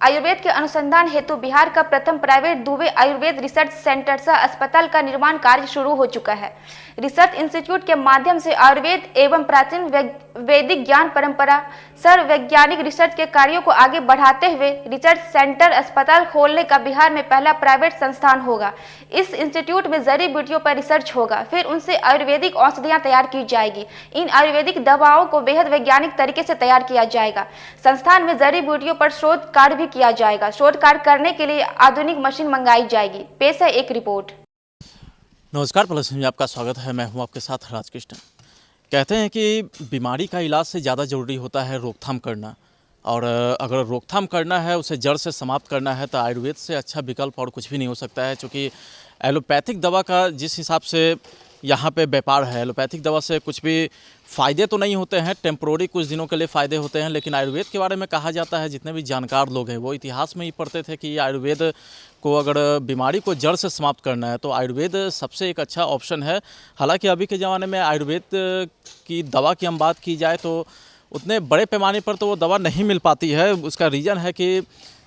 आयुर्वेद के अनुसंधान हेतु बिहार का प्रथम private Dubey Ayurveda research centre सह अस्पताल का निर्माण कार्य शुरू हो चुका है। रिसर्च इंस्टीट्यूट के माध्यम से आयुर्वेद एवं प्राचीन वैदिक ज्ञान परंपरा सर्ववैज्ञानिक रिसर्च के कार्यों को आगे बढ़ाते हुए रिसर्च सेंटर अस्पताल खोलने का बिहार में पहला प्राइवेट संस्थान होगा। इस इंस्टीट्यूट में जड़ी बूटियों पर रिसर्च होगा, फिर उनसे आयुर्वेदिक औषधियां तैयार की जाएगी। इन आयुर्वेदिक दवाओं को बेहद वैज्ञानिक तरीके से तैयार किया जाएगा। संस्थान में जड़ी बूटियों पर शोध कार्य भी किया जाएगा। शोध कार्य करने के लिए आधुनिक मशीन मंगाई जाएगी। पेश है एक रिपोर्ट। नमस्कार, प्लस में आपका स्वागत है। मैं हूं आपके साथ राजकृष्ण। कहते हैं कि बीमारी का इलाज से ज़्यादा ज़रूरी होता है रोकथाम करना, और अगर रोकथाम करना है, उसे जड़ से समाप्त करना है, तो आयुर्वेद से अच्छा विकल्प और कुछ भी नहीं हो सकता है। क्योंकि एलोपैथिक दवा का जिस हिसाब से यहाँ पे व्यापार है, एलोपैथिक दवा से कुछ भी फ़ायदे तो नहीं होते हैं, टेम्प्रोरी कुछ दिनों के लिए फ़ायदे होते हैं। लेकिन आयुर्वेद के बारे में कहा जाता है, जितने भी जानकार लोग हैं वो इतिहास में ही पढ़ते थे कि आयुर्वेद को अगर बीमारी को जड़ से समाप्त करना है तो आयुर्वेद सबसे एक अच्छा ऑप्शन है। हालांकि अभी के ज़माने में आयुर्वेद की दवा की हम बात की जाए तो उतने बड़े पैमाने पर तो वो दवा नहीं मिल पाती है। उसका रीज़न है कि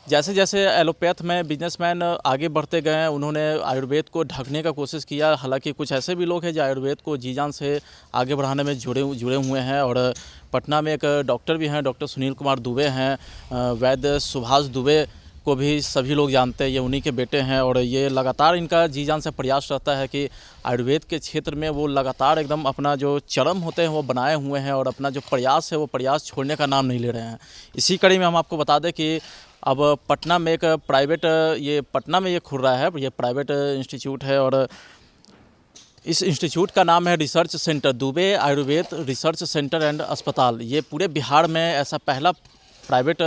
जैसे जैसे एलोपैथ में बिजनेसमैन आगे बढ़ते गए, उन्होंने आयुर्वेद को ढकने का कोशिश किया। हालांकि कुछ ऐसे भी लोग हैं जो आयुर्वेद को जी जान से आगे बढ़ाने में जुड़े हुए हैं। और पटना में एक डॉक्टर भी हैं, डॉक्टर सुनील कुमार दुबे हैं। वैद्य सुभाष दुबे को भी सभी लोग जानते हैं, ये उन्हीं के बेटे हैं। और ये लगातार इनका जी जान से प्रयास रहता है कि आयुर्वेद के क्षेत्र में वो लगातार एकदम अपना जो चरम होते हैं वो बनाए हुए हैं, और अपना जो प्रयास है वो प्रयास छोड़ने का नाम नहीं ले रहे हैं। इसी कड़ी में हम आपको बता दें कि अब पटना में एक प्राइवेट पटना में ये खुल रहा है, ये प्राइवेट इंस्टीट्यूट है। और इस इंस्टीट्यूट का नाम है research centre Dubey Ayurveda research centre and अस्पताल। ये पूरे बिहार में ऐसा पहला प्राइवेट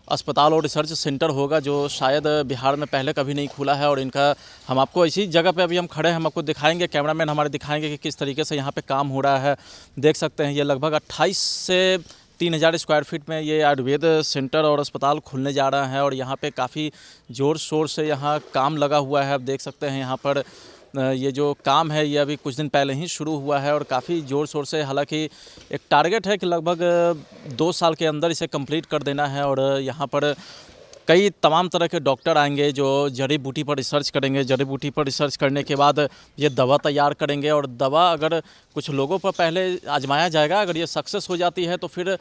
अस्पताल और रिसर्च सेंटर होगा जो शायद बिहार में पहले कभी नहीं खुला है। और इनका हम आपको इसी जगह पे अभी हम खड़े हैं, हम आपको दिखाएंगे, कैमरामैन हमारे दिखाएंगे कि किस तरीके से यहाँ पे काम हो रहा है। देख सकते हैं ये लगभग 28 से 3000 स्क्वायर फीट में ये आयुर्वेद सेंटर और अस्पताल खुलने जा रहा है। और यहाँ पे काफ़ी ज़ोर शोर से यहाँ काम लगा हुआ है। आप देख सकते हैं यहाँ पर ये जो काम है ये अभी कुछ दिन पहले ही शुरू हुआ है और काफ़ी ज़ोर शोर से, हालांकि एक टारगेट है कि लगभग 2 साल के अंदर इसे कंप्लीट कर देना है। और यहाँ पर कई तमाम तरह के डॉक्टर आएंगे जो जड़ी बूटी पर रिसर्च करेंगे। जड़ी बूटी पर रिसर्च करने के बाद ये दवा तैयार करेंगे, और दवा अगर कुछ लोगों पर पहले आजमाया जाएगा, अगर ये सक्सेस हो जाती है तो फिर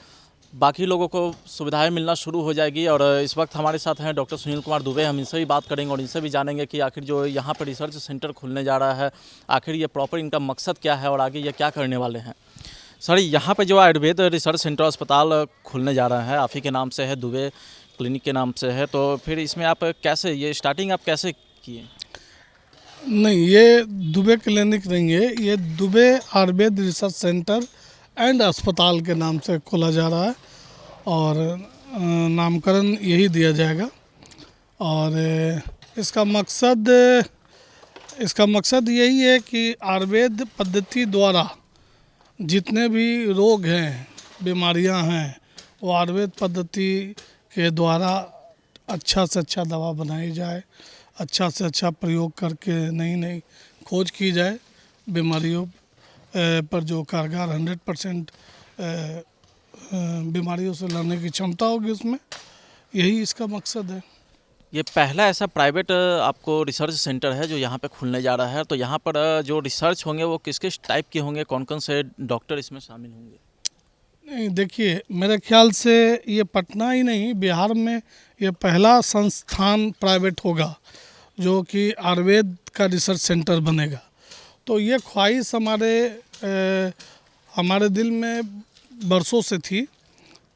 बाकी लोगों को सुविधाएं मिलना शुरू हो जाएगी। और इस वक्त हमारे साथ हैं डॉक्टर सुनील कुमार दुबे। हम इनसे भी बात करेंगे और इनसे भी जानेंगे कि आखिर जो यहाँ पर रिसर्च सेंटर खुलने जा रहा है, आखिर ये प्रॉपर इनका मकसद क्या है और आगे ये क्या करने वाले हैं। सर, यहाँ पे जो आयुर्वेद रिसर्च सेंटर अस्पताल खुलने जा रहा है, आप ही के नाम से है, दुबे क्लिनिक के नाम से है, तो फिर इसमें आप कैसे, ये स्टार्टिंग आप कैसे किए? नहीं, ये दुबे क्लिनिक नहीं है, ये Dubey Ayurveda research centre and अस्पताल के नाम से खोला जा रहा है। और नामकरण यही दिया जाएगा। और इसका मकसद यही है कि आयुर्वेद पद्धति द्वारा जितने भी रोग हैं, बीमारियां हैं, वो आयुर्वेद पद्धति के द्वारा अच्छा से अच्छा दवा बनाई जाए, अच्छा से अच्छा प्रयोग करके नई नई खोज की जाए। बीमारियों पर जो कारगर 100% बीमारियों से लड़ने की क्षमता होगी उसमें, यही इसका मकसद है। ये पहला ऐसा प्राइवेट आपको रिसर्च सेंटर है जो यहाँ पे खुलने जा रहा है, तो यहाँ पर जो रिसर्च होंगे वो किस किस टाइप के होंगे, कौन कौन से डॉक्टर इसमें शामिल होंगे? नहीं, देखिए, मेरे ख्याल से ये पटना ही नहीं, बिहार में ये पहला संस्थान प्राइवेट होगा जो कि आयुर्वेद का रिसर्च सेंटर बनेगा। तो ये ख्वाहिश हमारे दिल में बरसों से थी,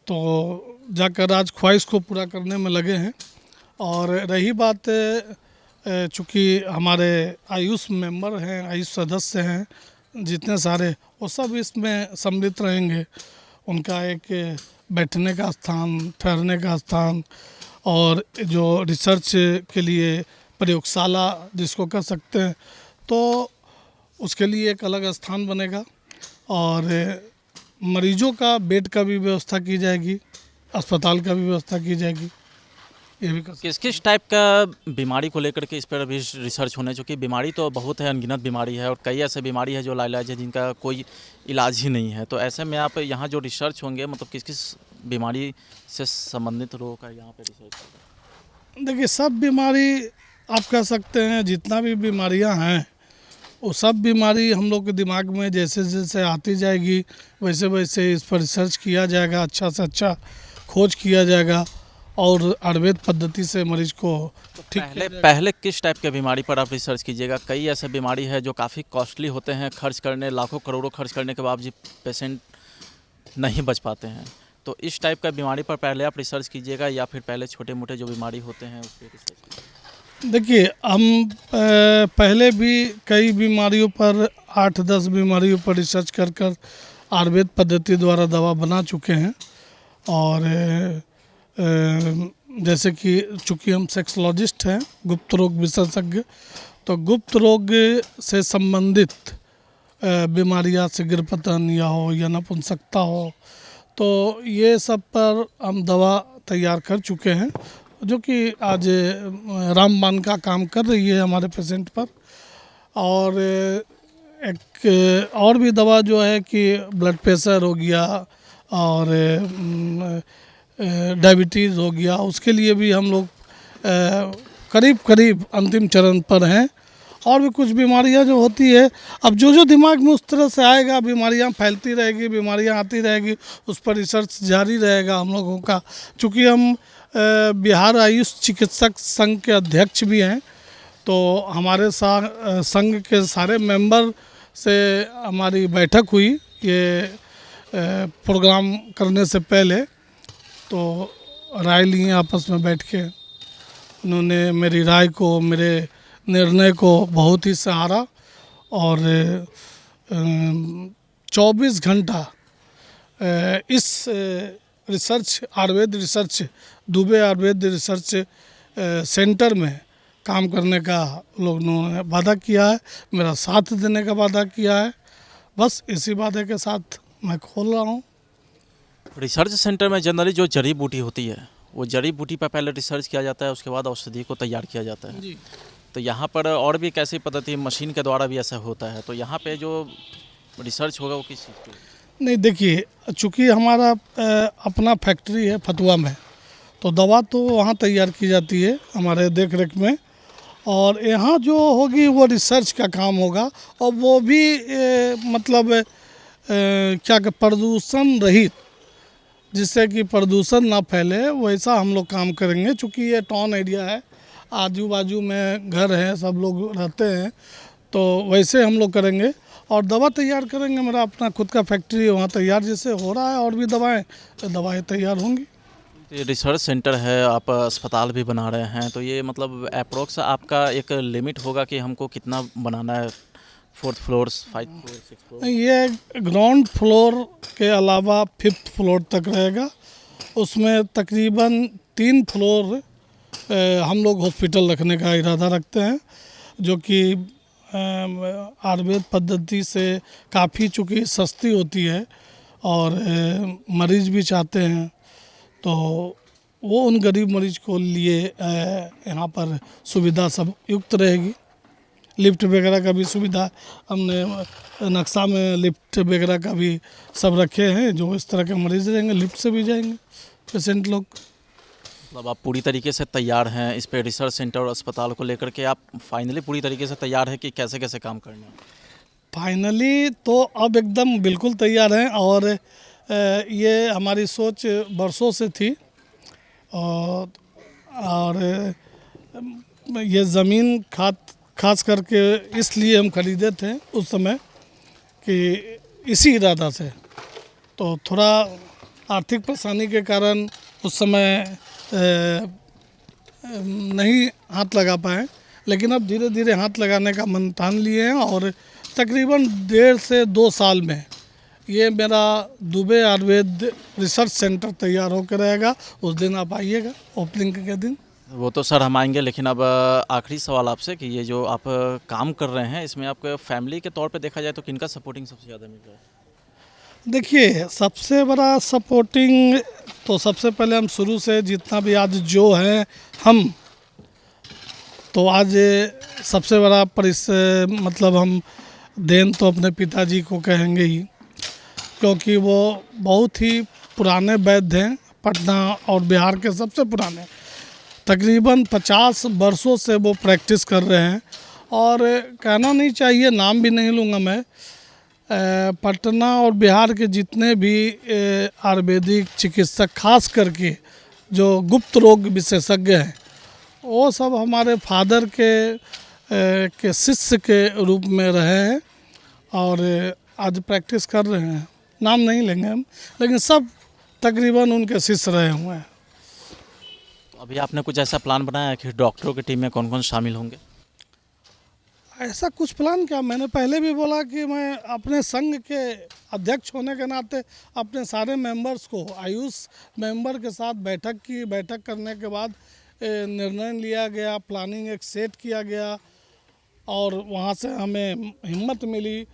तो जाकर आज ख्वाहिश को पूरा करने में लगे हैं। और रही बात, चूँकि हमारे आयुष मेंबर हैं, आयुष सदस्य हैं जितने सारे, वो सब इसमें सम्मिलित रहेंगे। उनका एक बैठने का स्थान, ठहरने का स्थान, और जो रिसर्च के लिए प्रयोगशाला जिसको कह सकते हैं, तो उसके लिए एक अलग स्थान बनेगा। और मरीजों का बेड का भी व्यवस्था की जाएगी, अस्पताल का भी व्यवस्था की जाएगी। ये भी किस किस टाइप का बीमारी को लेकर के इस पर अभी रिसर्च होने, चूँकि बीमारी तो बहुत है, अनगिनत बीमारी है, और कई ऐसे बीमारी है जो लाइलाज है जिनका कोई इलाज ही नहीं है। तो ऐसे में आप यहाँ जो रिसर्च होंगे, मतलब किस किस बीमारी से संबंधित रोग का यहाँ पे रिसर्च होगा? देखिए, सब बीमारी आप कह सकते हैं, जितना भी बीमारियां हैं वो सब बीमारी हम लोग के दिमाग में जैसे जैसे आती जाएगी वैसे वैसे इस पर रिसर्च किया जाएगा, अच्छा से अच्छा खोज किया जाएगा और आयुर्वेद पद्धति से मरीज को ठीक पहले किस टाइप के बीमारी पर आप रिसर्च कीजिएगा? कई ऐसे बीमारी है जो काफ़ी कॉस्टली होते हैं, खर्च करने लाखों करोड़ों खर्च करने के बाद भी पेशेंट नहीं बच पाते हैं। तो इस टाइप का बीमारी पर पहले आप रिसर्च कीजिएगा या फिर पहले छोटे मोटे जो बीमारी होते हैं उस पर रिसर्च कीजिएगा? देखिए, हम पहले भी कई बीमारियों पर 8-10 बीमारियों पर रिसर्च कर कर आयुर्वेद पद्धति द्वारा दवा बना चुके हैं। और जैसे कि चूँकि हम सेक्सोलॉजिस्ट हैं, गुप्त रोग विशेषज्ञ, तो गुप्त रोग से संबंधित बीमारियाँ शीघ्रपतन या हो या नपुंसकता हो, तो ये सब पर हम दवा तैयार कर चुके हैं जो कि आज रामबाण का काम कर रही है हमारे पेशेंट पर। और एक और भी दवा जो है कि ब्लड प्रेशर हो गया और डायबिटीज़ हो गया, उसके लिए भी हम लोग करीब करीब अंतिम चरण पर हैं। और भी कुछ बीमारियां जो होती है, अब जो जो दिमाग में उस तरह से आएगा, बीमारियां फैलती रहेगी, बीमारियां आती रहेगी, उस पर रिसर्च जारी रहेगा हम लोगों का। चूँकि हम बिहार आयुष चिकित्सक संघ के अध्यक्ष भी हैं, तो हमारे संघ के सारे मेंबर से हमारी बैठक हुई ये प्रोग्राम करने से पहले, तो राय लिए आपस में बैठ के। उन्होंने मेरी राय को, मेरे निर्णय को बहुत ही सराहा और 24 घंटा इस research Ayurveda research Dubey Ayurveda research centre में काम करने का लोगों ने वादा किया है, मेरा साथ देने का वादा किया है। बस इसी वादे के साथ मैं खोल रहा हूँ। रिसर्च सेंटर में जनरली जो जड़ी बूटी होती है वो जड़ी बूटी पर पहले रिसर्च किया जाता है, उसके बाद औषधि को तैयार किया जाता है जी। तो यहाँ पर और भी कैसी पद्धति मशीन के द्वारा भी ऐसा होता है, तो यहाँ पे जो रिसर्च होगा वो किस चीज़ पे? नहीं, देखिए, चूँकि हमारा अपना फैक्ट्री है फतुआ में, तो दवा तो वहाँ तैयार की जाती है हमारे देख रेख में, और यहाँ जो होगी वो रिसर्च का काम होगा। और वो भी मतलब क्या कि प्रदूषण रहित, जिससे कि प्रदूषण ना फैले, वैसा हम लोग काम करेंगे। चूँकि ये टाउन एरिया है, आजू बाजू में घर हैं, सब लोग रहते हैं, तो वैसे हम लोग करेंगे और दवा तैयार करेंगे। मेरा अपना खुद का फैक्ट्री है, वहाँ तैयार जैसे हो रहा है और भी दवाएं तैयार होंगी। ये रिसर्च सेंटर है, आप अस्पताल भी बना रहे हैं, तो ये मतलब अप्रोक्स आपका एक लिमिट होगा कि हमको कितना बनाना है? 4th floor, 5th floor, 6th floor? ये ग्राउंड फ्लोर के अलावा 5th फ्लोर तक रहेगा। उसमें तकरीबन 3 फ्लोर हम लोग हॉस्पिटल रखने का इरादा रखते हैं, जो कि आयुर्वेद पद्धति से काफ़ी चूँकि सस्ती होती है और मरीज भी चाहते हैं, तो वो उन गरीब मरीज को लिए यहाँ पर सुविधा सब युक्त रहेगी। लिफ्ट वगैरह का भी सुविधा हमने नक्शा में लिफ्ट वगैरह का भी सब रखे हैं, जो इस तरह के मरीज रहेंगे लिफ्ट से भी जाएंगे पेशेंट लोग। मतलब आप पूरी तरीके से तैयार हैं इस पे रिसर्च सेंटर और अस्पताल को लेकर के? आप फाइनली पूरी तरीके से तैयार हैं कि कैसे कैसे काम करना है? फाइनली तो अब एकदम बिल्कुल तैयार हैं। और ये हमारी सोच बरसों से थी, और ये ज़मीन खास करके इसलिए हम खरीदे थे उस समय कि इसी इरादा से, तो थोड़ा आर्थिक परेशानी के कारण उस समय नहीं हाथ लगा पाए, लेकिन अब धीरे धीरे हाथ लगाने का मन ठान लिए हैं। और तकरीबन 1.5 से 2 साल में ये मेरा दुबे आयुर्वेद रिसर्च सेंटर तैयार होकर रहेगा। उस दिन आप आइएगा, ओपनिंग के दिन। वो तो सर हम आएंगे, लेकिन अब आखिरी सवाल आपसे कि ये जो आप काम कर रहे हैं इसमें आपके फैमिली के तौर पे देखा जाए तो किनका सपोर्टिंग सबसे ज़्यादा मिल रहा है? देखिए, सबसे बड़ा सपोर्टिंग तो सबसे पहले हम शुरू से जितना भी आज जो हैं हम, तो आज सबसे बड़ा मतलब हम देन तो अपने पिताजी को कहेंगे ही, क्योंकि वो बहुत ही पुराने वैद्य हैं, पटना और बिहार के सबसे पुराने। तकरीबन 50 वर्षों से वो प्रैक्टिस कर रहे हैं। और कहना नहीं चाहिए, नाम भी नहीं लूँगा मैं, पटना और बिहार के जितने भी आयुर्वेदिक चिकित्सक, खास करके जो गुप्त रोग विशेषज्ञ हैं, वो सब हमारे फादर के शिष्य के रूप में रहे हैं और आज प्रैक्टिस कर रहे हैं। नाम नहीं लेंगे हम, लेकिन सब तकरीबन उनके शिष्य रहे हुए हैं। अभी आपने कुछ ऐसा प्लान बनाया है कि डॉक्टरों की टीम में कौन कौन शामिल होंगे? ऐसा कुछ प्लान क्या, मैंने पहले भी बोला कि मैं अपने संघ के अध्यक्ष होने के नाते अपने सारे मेंबर्स को, आयुष मेंबर के साथ बैठक करने के बाद निर्णय लिया गया, प्लानिंग एक सेट किया गया और वहाँ से हमें हिम्मत मिली।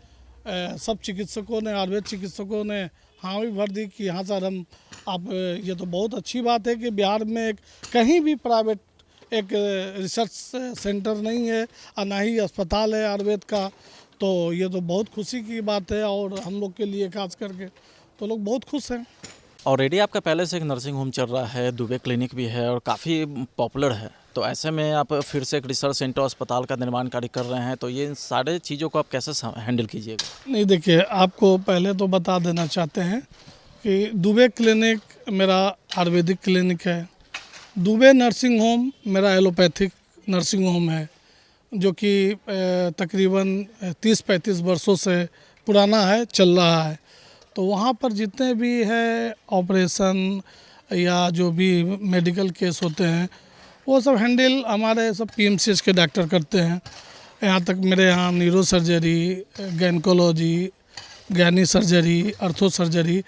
सब चिकित्सकों ने, आयुर्वेद चिकित्सकों ने हाँ भी भर दी कि हाँ सर, हम आप, ये तो बहुत अच्छी बात है कि बिहार में कहीं भी प्राइवेट एक रिसर्च सेंटर नहीं है और ना ही अस्पताल है आयुर्वेद का, तो ये तो बहुत खुशी की बात है और हम लोग के लिए खास करके तो लोग बहुत खुश हैं। ऑलरेडी आपका पहले से एक नर्सिंग होम चल रहा है, दुबे क्लिनिक भी है और काफ़ी पॉपुलर है, तो ऐसे में आप फिर से एक रिसर्च सेंटर अस्पताल का निर्माण कार्य कर रहे हैं, तो ये इन सारे चीज़ों को आप कैसे हैंडल कीजिएगा? नहीं, देखिए, आपको पहले तो बता देना चाहते हैं कि दुबे क्लिनिक मेरा आयुर्वेदिक क्लिनिक है, दुबे नर्सिंग होम मेरा एलोपैथिक नर्सिंग होम है, जो कि तकरीबन 30-35 वर्षों से पुराना है, चल रहा है। तो वहाँ पर जितने भी है ऑपरेशन या जो भी मेडिकल केस होते हैं, वो सब हैंडल हमारे सब पीएमसीएच के डॉक्टर करते हैं। यहाँ तक मेरे यहाँ न्यूरो सर्जरी, गायनेकोलॉजी, गैनी सर्जरी, अर्थो सर्जरी,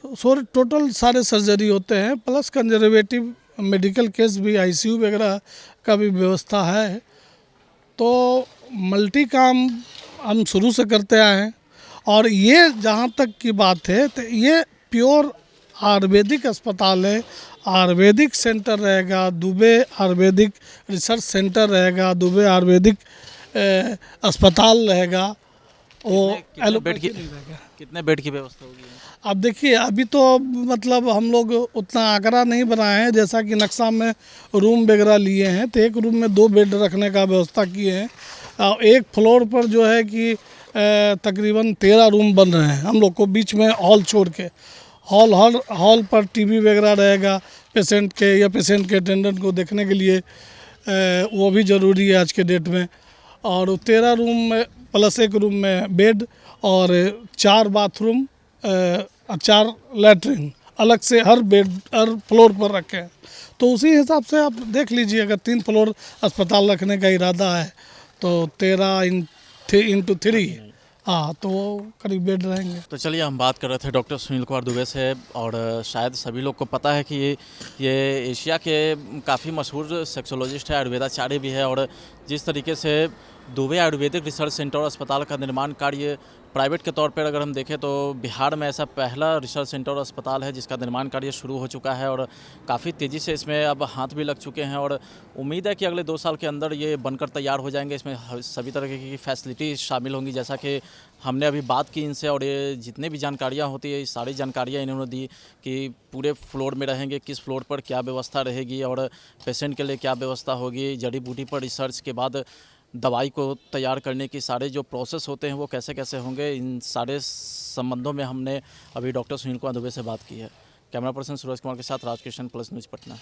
टोटल सारे सर्जरी होते हैं, प्लस कंजर्वेटिव मेडिकल केस भी, आईसीयू वगैरह का भी व्यवस्था है। तो मल्टी काम हम शुरू से करते आए हैं और ये जहाँ तक की बात है तो ये प्योर आयुर्वेदिक अस्पताल है, आयुर्वेदिक सेंटर रहेगा, दुबे आयुर्वेदिक रिसर्च सेंटर रहेगा, दुबे आयुर्वेदिक अस्पताल रहेगा। वो कितने बेड की व्यवस्था होगी? अब देखिए, अभी तो मतलब हम लोग उतना आंकड़ा नहीं बनाए हैं, जैसा कि नक्शा में रूम वगैरह लिए हैं, तो एक रूम में 2 बेड रखने का व्यवस्था किए हैं। और एक फ्लोर पर जो है कि तकरीबन 13 रूम बन रहे हैं हम लोग को, बीच में हॉल छोड़ के। हॉल पर टीवी वगैरह रहेगा पेशेंट के या पेशेंट के अटेंडेंट को देखने के लिए, वो भी ज़रूरी है आज के डेट में। और 13 रूम में प्लस एक रूम में बेड और 4 बाथरूम, 4 लैट्रिन अलग से हर फ्लोर पर रखे हैं। तो उसी हिसाब से आप देख लीजिए, अगर 3 फ्लोर अस्पताल रखने का इरादा है तो 13 इंटू 3, हाँ, तो वो करीब बेड रहेंगे। तो चलिए, हम बात कर रहे थे डॉक्टर सुनील कुमार दुबे से, और शायद सभी लोग को पता है कि ये एशिया के काफ़ी मशहूर सेक्सोलॉजिस्ट है, आयुर्वेदाचार्य भी है, और जिस तरीके से दुबे आयुर्वेदिक रिसर्च सेंटर और अस्पताल का निर्माण कार्य प्राइवेट के तौर पर अगर हम देखें तो बिहार में ऐसा पहला रिसर्च सेंटर और अस्पताल है जिसका निर्माण कार्य शुरू हो चुका है और काफ़ी तेज़ी से इसमें अब हाथ भी लग चुके हैं, और उम्मीद है कि अगले 2 साल के अंदर ये बनकर तैयार हो जाएंगे। इसमें सभी तरह की फैसिलिटी शामिल होंगी, जैसा कि हमने अभी बात की इनसे, और ये जितने भी जानकारियाँ होती है, ये सारी जानकारियाँ इन्होंने दी कि पूरे फ्लोर में रहेंगे, किस फ्लोर पर क्या व्यवस्था रहेगी और पेशेंट के लिए क्या व्यवस्था होगी, जड़ी बूटी पर रिसर्च के बाद दवाई को तैयार करने की सारे जो प्रोसेस होते हैं वो कैसे कैसे होंगे, इन सारे संबंधों में हमने अभी डॉक्टर सुनील कुमार दुबे से बात की है। कैमरा पर्सन सूरज कुमार के साथ राजकिशन, प्लस न्यूज़, पटना।